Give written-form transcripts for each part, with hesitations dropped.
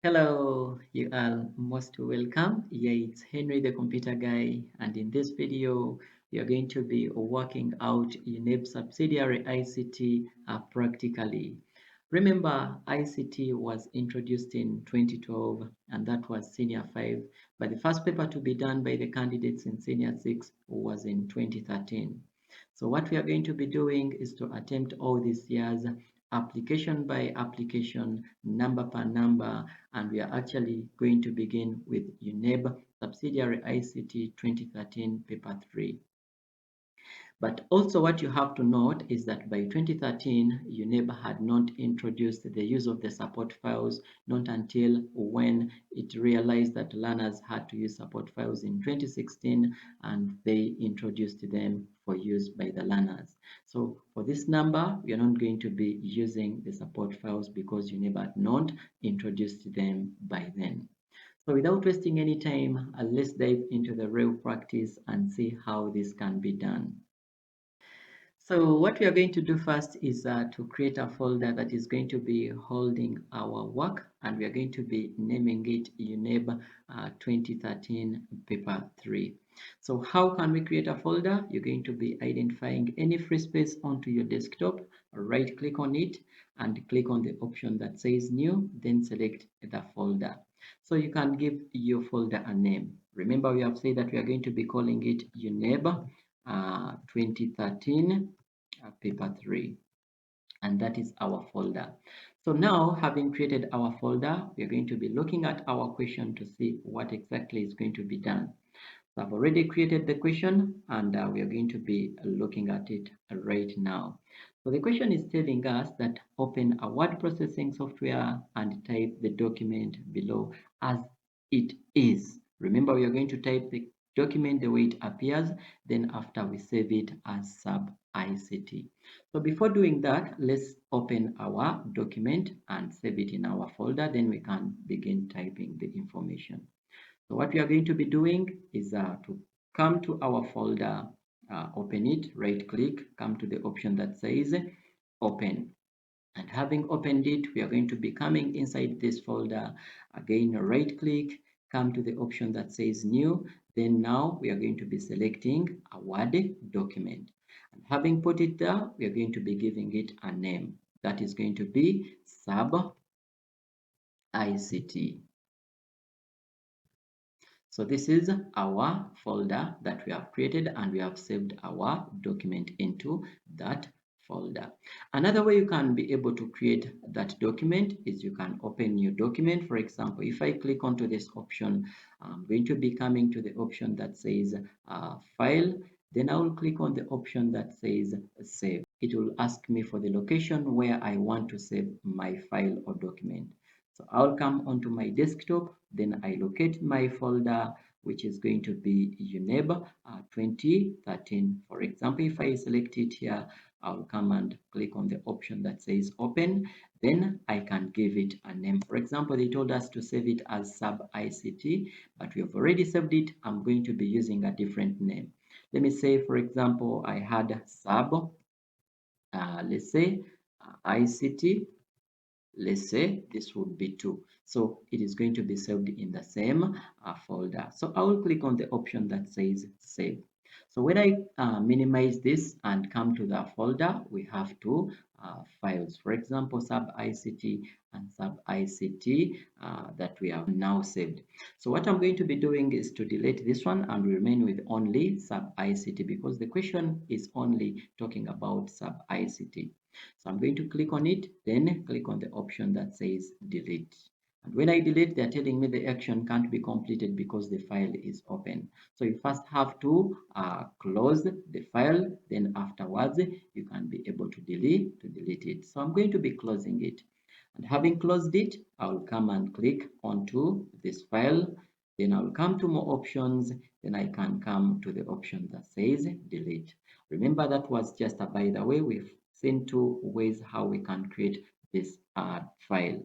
Hello, you are most welcome. Yeah, it's Henry the computer guy, and in this video, we are going to be working out UNEB subsidiary ICT practically. Remember, ICT was introduced in 2012, and that was Senior 5, but the first paper to be done by the candidates in Senior 6 was in 2013. So what we are going to be doing is to attempt all these years application by application, number per number, and we are actually going to begin with UNEB Subsidiary ICT 2013 Paper 3. But also what you have to note is that by 2013, UNEB had not introduced the use of the support files, not until when it realized that learners had to use support files in 2016, and they introduced them for use by the learners. So for this number, we are not going to be using the support files because UNEB had not introduced them by then. So without wasting any time, let's dive into the real practice and see how this can be done. So what we are going to do first is to create a folder that is going to be holding our work, and we are going to be naming it UNEB 2013 paper 3. So how can we create a folder? You're going to be identifying any free space onto your desktop, right click on it and click on the option that says new, then select the folder. So you can give your folder a name. Remember, we have said that we are going to be calling it UNEB 2013 paper 3, and that is our folder. So now, having created our folder, we are going to be looking at our question to see what exactly is going to be done. So I've already created the question, and we are going to be looking at it right now. So the question is telling us that open a word processing software and type the document below as it is. Remember, we are going to type the document the way it appears, then after we save it as sub ICT. So before doing that, let's open our document and save it in our folder, then we can begin typing the information. So what we are going to be doing is to come to our folder, open it, right click, come to the option that says open. And having opened it, we are going to be coming inside this folder. Again, right click, come to the option that says new. Then now we are going to be selecting a Word document. And having put it there, we are going to be giving it a name. That is going to be sub ICT. So this is our folder that we have created, and we have saved our document into that folder. Another way you can be able to create that document is you can open new document. For example, if I click onto this option, I'm going to be coming to the option that says file. Then I will click on the option that says save. It will ask me for the location where I want to save my file or document. So I'll come onto my desktop, then I locate my folder, which is going to be UNEB 2013. For example, if I select it here, I'll come and click on the option that says open. Then I can give it a name. For example, they told us to save it as sub ICT, but we have already saved it. I'm going to be using a different name. Let me say, for example, I had sub, let's say ICT. Let's say this would be 2. So it is going to be saved in the same folder. So I will click on the option that says save. So when I minimize this and come to the folder, we have two files. For example, sub ICT and sub ICT that we have now saved. So what I'm going to be doing is to delete this one and remain with only sub ICT, because the question is only talking about sub ICT. So I'm going to click on it, then click on the option that says delete. And when I delete, they're telling me the action can't be completed because the file is open. So you first have to close the file, then afterwards you can be able to delete it. So I'm going to be closing it. And having closed it, I'll come and click onto this file. Then I'll come to more options. Then I can come to the option that says delete. Remember, that was just a by the way. We've seen two ways how we can create this file.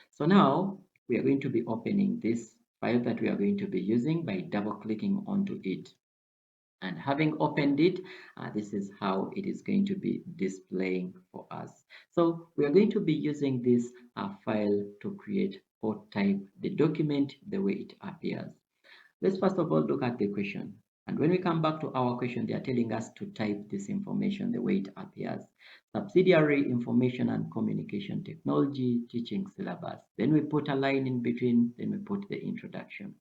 So now we are going to be opening this file that we are going to be using by double clicking onto it. And having opened it, this is how it is going to be displaying for us. So we are going to be using this file to create or type the document the way it appears. Let's first of all look at the question. And when we come back to our question, they are telling us to type this information the way it appears. Subsidiary Information and Communication Technology Teaching Syllabus. Then we put a line in between, then we put the introduction.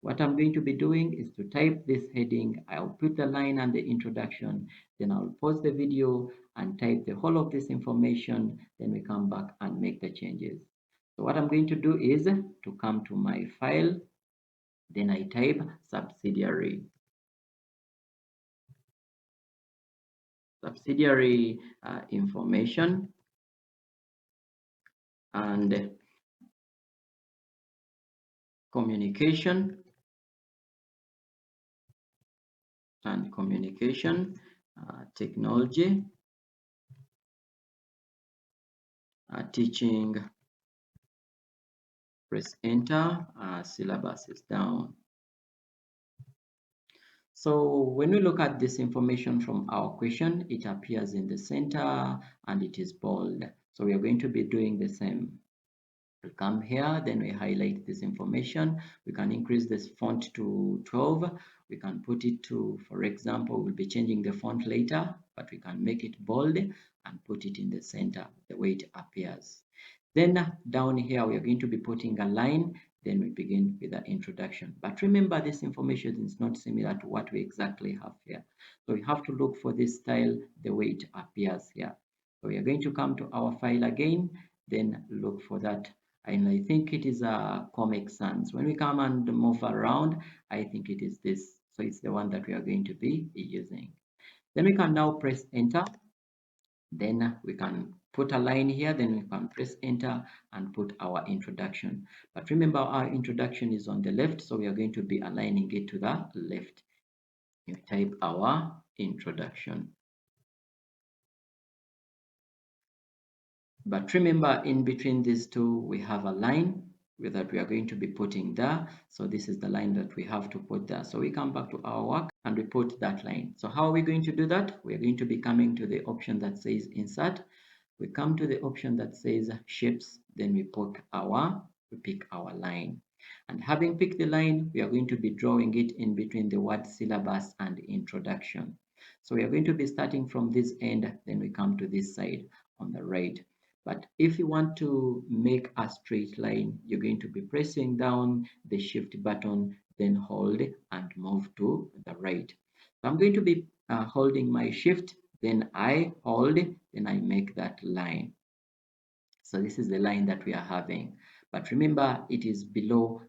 What I'm going to be doing is to type this heading. I'll put the line and the introduction, then I'll pause the video and type the whole of this information. Then we come back and make the changes. So what I'm going to do is to come to my file, then I type subsidiary. Subsidiary information and communication technology teaching. Press enter. Syllabus is down. So when we look at this information from our question, it appears in the center and it is bold. So we are going to be doing the same. We'll come here, then we highlight this information. We can increase this font to 12. We can put it to, for example, we'll be changing the font later, but we can make it bold and put it in the center the way it appears. Then down here, we are going to be putting a line. Then we begin with the introduction. But remember, this information is not similar to what we exactly have here. So we have to look for this style the way it appears here. So we are going to come to our file again, then look for that. And I think it is a Comic Sans. When we come and move around, I think it is this. So it's the one that we are going to be using. Then we can now press enter. Then we can put a line here, then we can press enter and put our introduction. But remember, our introduction is on the left, so we are going to be aligning it to the left. You type our introduction. But remember, in between these two, we have a line that we are going to be putting there. So this is the line that we have to put there. So we come back to our work and we put that line. So how are we going to do that? We are going to be coming to the option that says insert. We come to the option that says shapes, then we pick our line. And having picked the line, we are going to be drawing it in between the word syllabus and introduction. So we are going to be starting from this end, then we come to this side on the right. But if you want to make a straight line, you're going to be pressing down the shift button, then hold and move to the right. So I'm going to be holding my shift, then I hold, then I make that line. So this is the line that we are having. But remember, it is below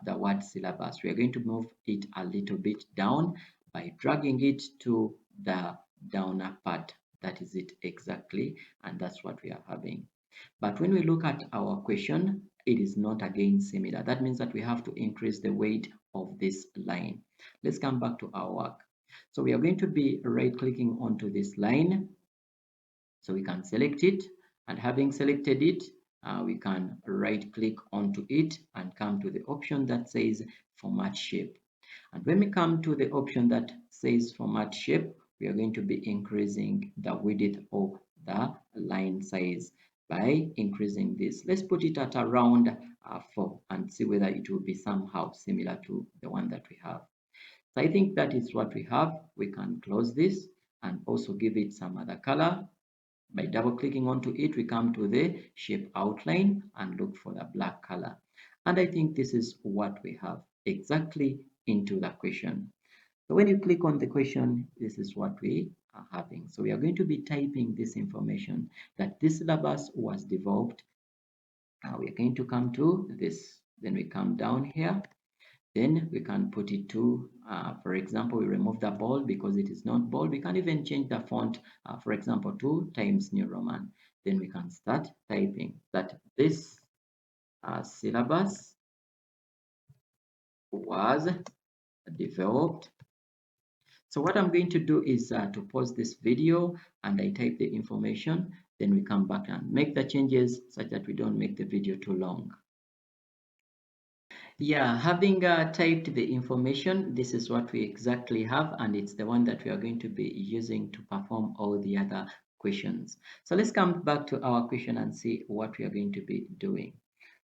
the word syllabus. We are going to move it a little bit down by dragging it to the downer part. That is it exactly, and that's what we are having. But when we look at our question, it is not again similar. That means that we have to increase the weight of this line. Let's come back to our work. So we are going to be right-clicking onto this line. So we can select it, and having selected it, we can right-click onto it and come to the option that says Format Shape. And when we come to the option that says Format Shape, we are going to be increasing the width of the line size by increasing this. Let's put it at around 4 and see whether it will be somehow similar to the one that we have. So I think that is what we have. We can close this and also give it some other color. By double clicking onto it, we come to the shape outline and look for the black color. And I think this is what we have exactly into the question. So when you click on the question, this is what we are having. So we are going to be typing this information that this syllabus was developed. We are going to come to this. Then we come down here. Then we can put it to, for example, we remove the bold because it is not bold. We can even change the font, for example, to Times New Roman. Then we can start typing that this syllabus was developed. So what I'm going to do is to pause this video and I type the information. Then we come back and make the changes such that we don't make the video too long. Yeah, having typed the information, this is what we exactly have, and it's the one that we are going to be using to perform all the other questions. So let's come back to our question and see what we are going to be doing.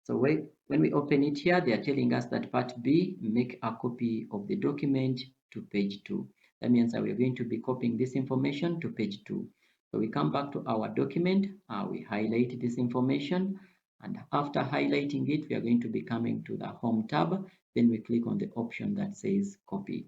So when we open it here, they are telling us that part B, make a copy of the document to page 2. That means that we are going to be copying this information to page 2. So we come back to our document, we highlight this information, and after highlighting it, we are going to be coming to the Home tab. Then we click on the option that says Copy.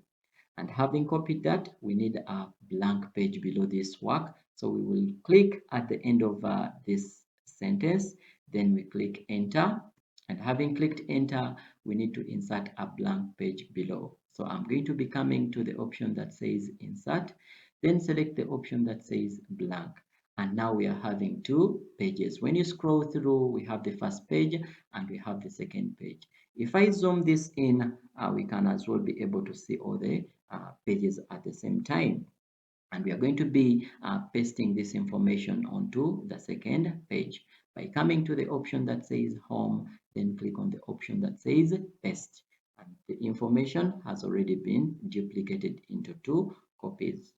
And having copied that, we need a blank page below this work. So we will click at the end of this sentence, then we click Enter. And having clicked Enter, we need to insert a blank page below. So I'm going to be coming to the option that says Insert, then select the option that says Blank. And now we are having two pages. When you scroll through, we have the first page and we have the second page. If I zoom this in, we can as well be able to see all the pages at the same time. And we are going to be pasting this information onto the second page by coming to the option that says Home, then click on the option that says Paste. And the information has already been duplicated into two copies.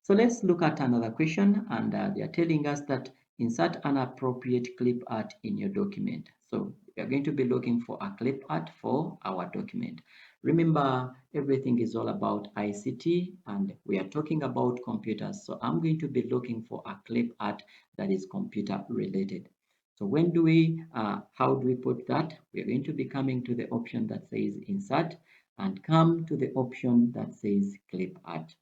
So let's look at another question, and they are telling us that insert an appropriate clip art in your document. So we are going to be looking for a clip art for our document. Remember, everything is all about ICT and we are talking about computers. So I'm going to be looking for a clip art that is computer related. So how do we put that? We are going to be coming to the option that says Insert and come to the option that says Clip Art.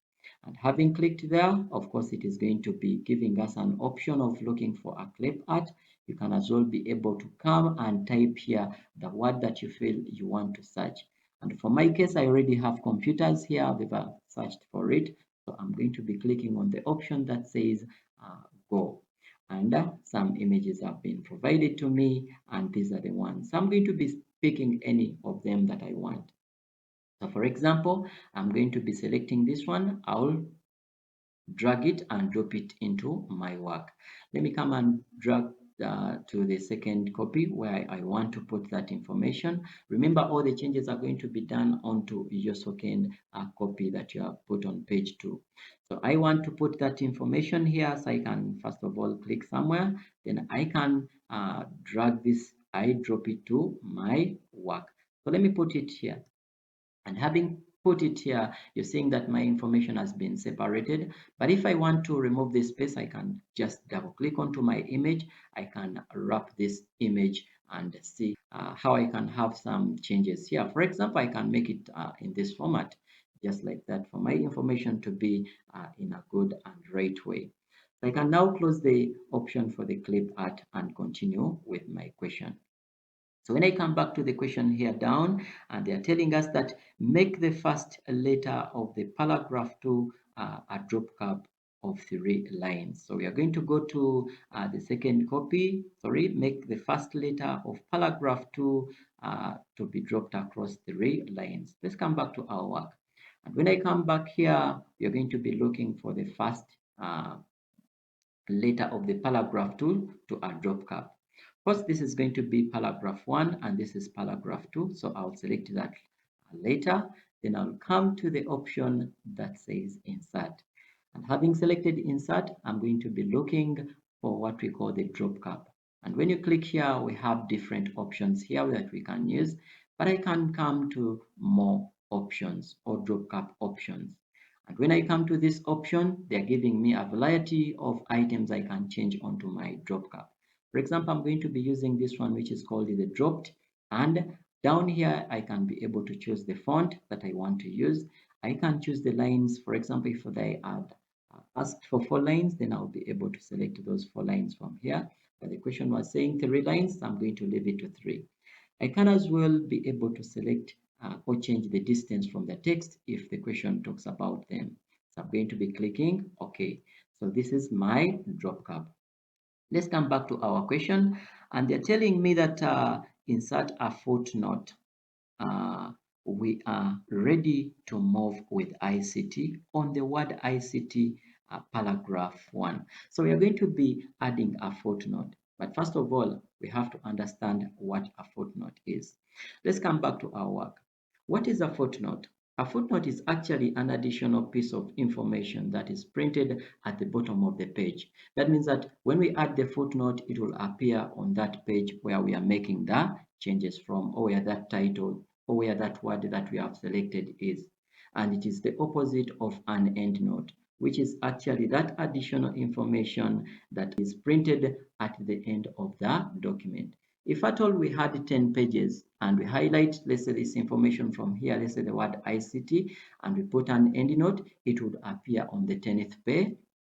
And having clicked there, of course, it is going to be giving us an option of looking for a clip art. You can as well be able to come and type here the word that you feel you want to search. And for my case, I already have computers here. I've searched for it. So I'm going to be clicking on the option that says Go. And some images have been provided to me, and these are the ones. So I'm going to be picking any of them that I want. So for example, I'm going to be selecting this one. I'll drag it and drop it into my work. Let me come and drag to the second copy where I want to put that information. Remember, all the changes are going to be done onto your second copy that you have put on page 2. So I want to put that information here, so I can first of all click somewhere, then I can drag this, I drop it to my work. So let me put it here. And having put it here, you're seeing that my information has been separated. But if I want to remove this space, I can just double click onto my image. I can wrap this image and see how I can have some changes here. For example, I can make it in this format, just like that, for my information to be in a good and right way. So I can now close the option for the clip art and continue with my question. So when I come back to the question here down, and they are telling us that make the first letter of the paragraph to a drop cap of 3 lines. So we are going to go to the second copy. Sorry, make the first letter of paragraph 2 to be dropped across 3 lines. Let's come back to our work. And when I come back here, we are going to be looking for the first letter of the paragraph 2 to a drop cap. First, this is going to be paragraph 1 and this is paragraph 2. So I'll select that later. Then I'll come to the option that says Insert. And having selected Insert, I'm going to be looking for what we call the drop cap. And when you click here, we have different options here that we can use. But I can come to more options or drop cap options. And when I come to this option, they're giving me a variety of items I can change onto my drop cap. For example, I'm going to be using this one, which is called the dropped. And down here, I can be able to choose the font that I want to use. I can choose the lines. For example, if they had asked for 4 lines, then I'll be able to select those 4 lines from here. But the question was saying 3 lines, so I'm going to leave it to 3. I can as well be able to select or change the distance from the text if the question talks about them. So I'm going to be clicking OK. So this is my drop cap. Let's come back to our question, and they're telling me that insert a footnote. We are ready to move with ICT on the word ICT paragraph 1. So we are going to be adding a footnote. But first of all, we have to understand what a footnote is. Let's come back to our work. What is a footnote? A footnote is actually an additional piece of information that is printed at the bottom of the page. That means that when we add the footnote, it will appear on that page where we are making the changes from, or where that title or where that word that we have selected is. And it is the opposite of an endnote, which is actually that additional information that is printed at the end of the document. If at all we had 10 pages and we highlight, let's say, this information from here, let's say the word ICT, and we put an endnote, it would appear on the 10th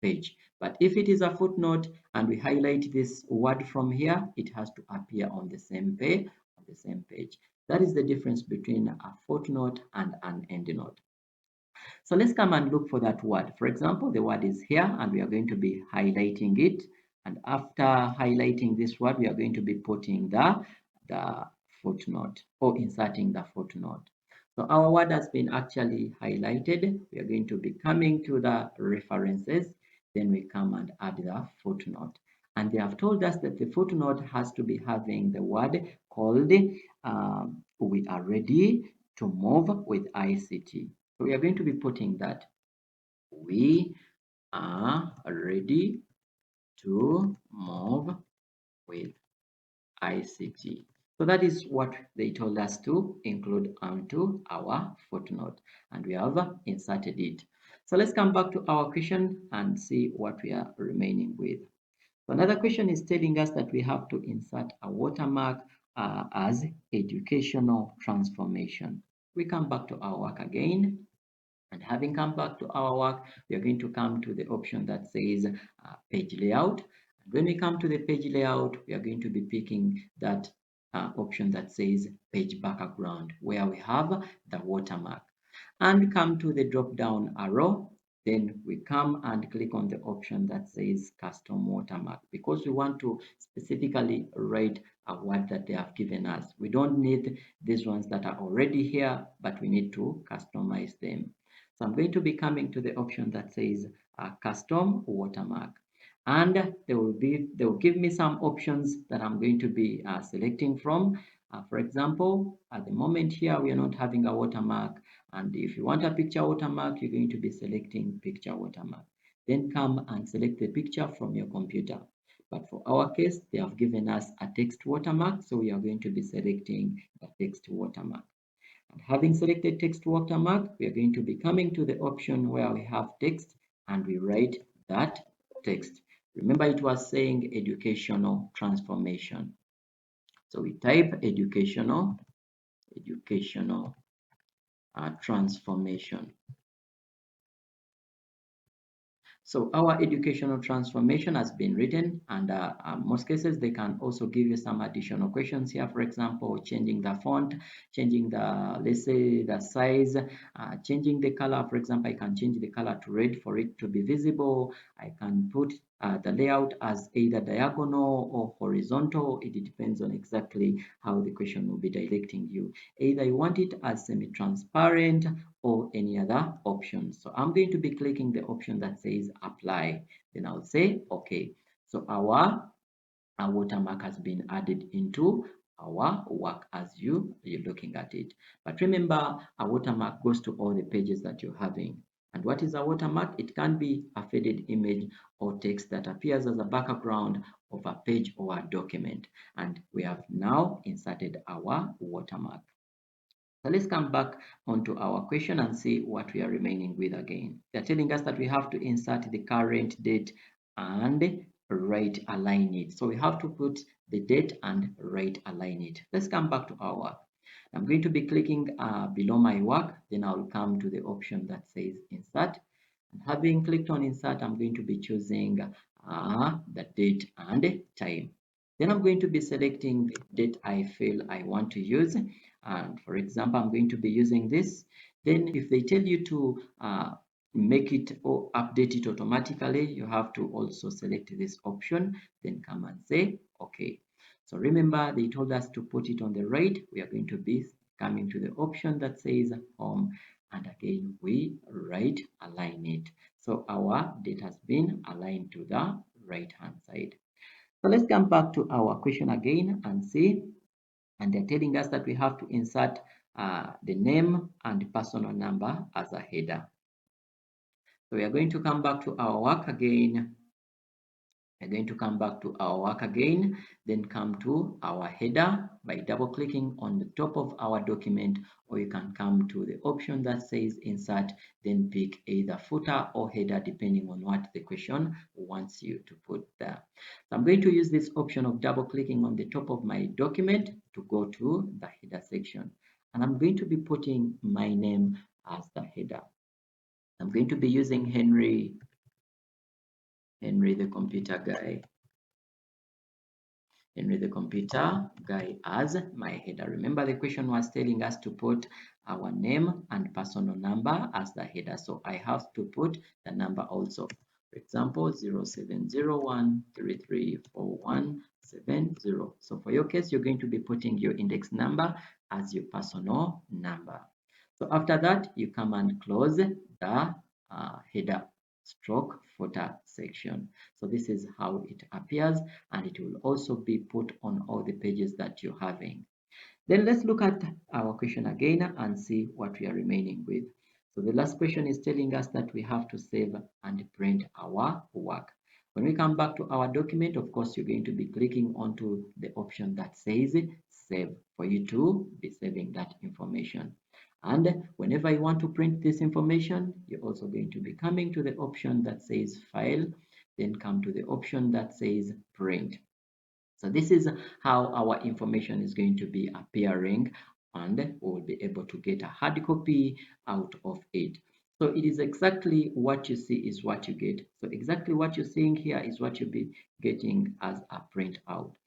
page. But if it is a footnote and we highlight this word from here, it has to appear on the same page. That is the difference between a footnote and an endnote. So let's come and look for that word. For example, the word is here and we are going to be highlighting it. And after highlighting this word, we are going to be putting the footnote or inserting the footnote. So our word has been actually highlighted. We are going to be coming to the references. Then we come and add the footnote. And they have told us that the footnote has to be having the word called we are ready to move with ICT. So we are going to be putting that we are ready to move with ICT. So that is what they told us to include onto our footnote, and we have inserted it. So let's come back to our question and see what we are remaining with. So another question is telling us that we have to insert a watermark as educational transformation. We come back to our work again. And having come back to our work, we are going to come to the option that says page layout. And when we come to the page layout, we are going to be picking that option that says page background, where we have the watermark. And come to the drop down arrow. Then we come and click on the option that says custom watermark, because we want to specifically write a word that they have given us. We don't need these ones that are already here, but we need to customize them. So I'm going to be coming to the option that says custom watermark. And they will give me some options that I'm going to be selecting from. For example, at the moment here, we are not having a watermark. And if you want a picture watermark, you're going to be selecting picture watermark. Then come and select the picture from your computer. But for our case, they have given us a text watermark. So we are going to be selecting the text watermark. And having selected text watermark, we are going to be coming to the option where we have text and we write that text. Remember, it was saying educational transformation. So we type educational transformation. So our educational transformation has been written, and most cases they can also give you some additional questions here. For example, changing the font, changing the, let's say, the size, changing the color. For example, I can change the color to red for it to be visible. I can put the layout as either diagonal or horizontal. It depends on exactly how the question will be directing you. Either you want it as semi-transparent or any other option. So I'm going to be clicking the option that says apply. Then I'll say okay. So our watermark has been added into our work as you're looking at it. But remember, a watermark goes to all the pages that you're having. And what is a watermark? It can be a faded image or text that appears as a background of a page or a document. And we have now inserted our watermark. So let's come back onto our question and see what we are remaining with again. They're telling us that we have to insert the current date and right align it. So we have to put the date and right align it. Let's come back to our work. I'm going to be clicking below my work. Then I'll come to the option that says insert. And having clicked on insert, I'm going to be choosing the date and time. Then I'm going to be selecting the date I feel I want to use. And for example, I'm going to be using this. Then if they tell you to make it or update it automatically, you have to also select this option, then come and say okay. So remember, they told us to put it on the right. We are going to be coming to the option that says home, and again we right align it. So our date has been aligned to the right hand side. So let's come back to our question again and see. And they're telling us that we have to insert the name and personal number as a header. So we are going to come back to our work again. We're going to come back to our work again, then come to our header by double clicking on the top of our document, or you can come to the option that says insert, then pick either footer or header depending on what the question wants you to put there. So I'm going to use this option of double clicking on the top of my document to go to the header section. And I'm going to be putting my name as the header. I'm going to be using Henry the computer guy. Henry the computer guy as my header. Remember, the question was telling us to put our name and personal number as the header. So I have to put the number also. For example, 0701334170. So for your case, you're going to be putting your index number as your personal number. So after that, you come and close the header stroke footer section. So this is how it appears, and it will also be put on all the pages that you're having. Then let's look at our question again and see what we are remaining with. So the last question is telling us that we have to save and print our work. When we come back to our document, of course, you're going to be clicking onto the option that says save for you to be saving that information. And whenever you want to print this information, you're also going to be coming to the option that says file, then come to the option that says print. So this is how our information is going to be appearing, and we'll be able to get a hard copy out of it. So it is exactly what you see is what you get. So exactly what you're seeing here is what you'll be getting as a printout.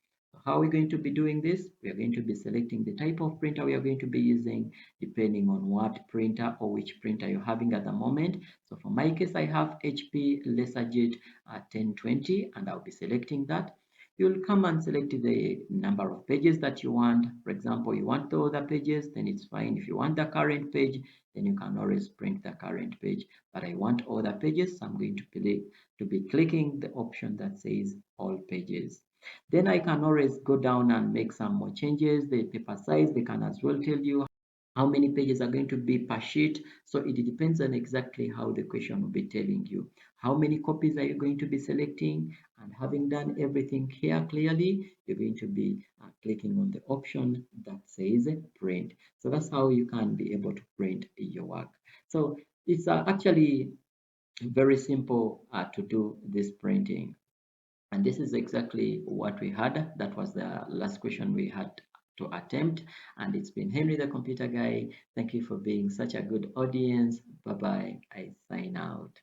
How are we going to be doing this? We are going to be selecting the type of printer we are going to be using depending on what printer or which printer you're having at the moment. So for my case, I have HP LaserJet 1020, and I'll be selecting that. You'll come and select the number of pages that you want. For example, you want the other pages, then it's fine. If you want the current page, then you can always print the current page. But I want all the pages, so I'm going to be clicking the option that says all pages. Then I can always go down and make some more changes. The paper size, they can as well tell you how many pages are going to be per sheet. So it depends on exactly how the question will be telling you. How many copies are you going to be selecting? And having done everything here clearly, you're going to be clicking on the option that says print. So that's how you can be able to print your work. So it's actually very simple to do this printing. And this is exactly what we had. That was the last question we had to attempt. And it's been Henry the computer guy. Thank you for being such a good audience. Bye bye. I sign out.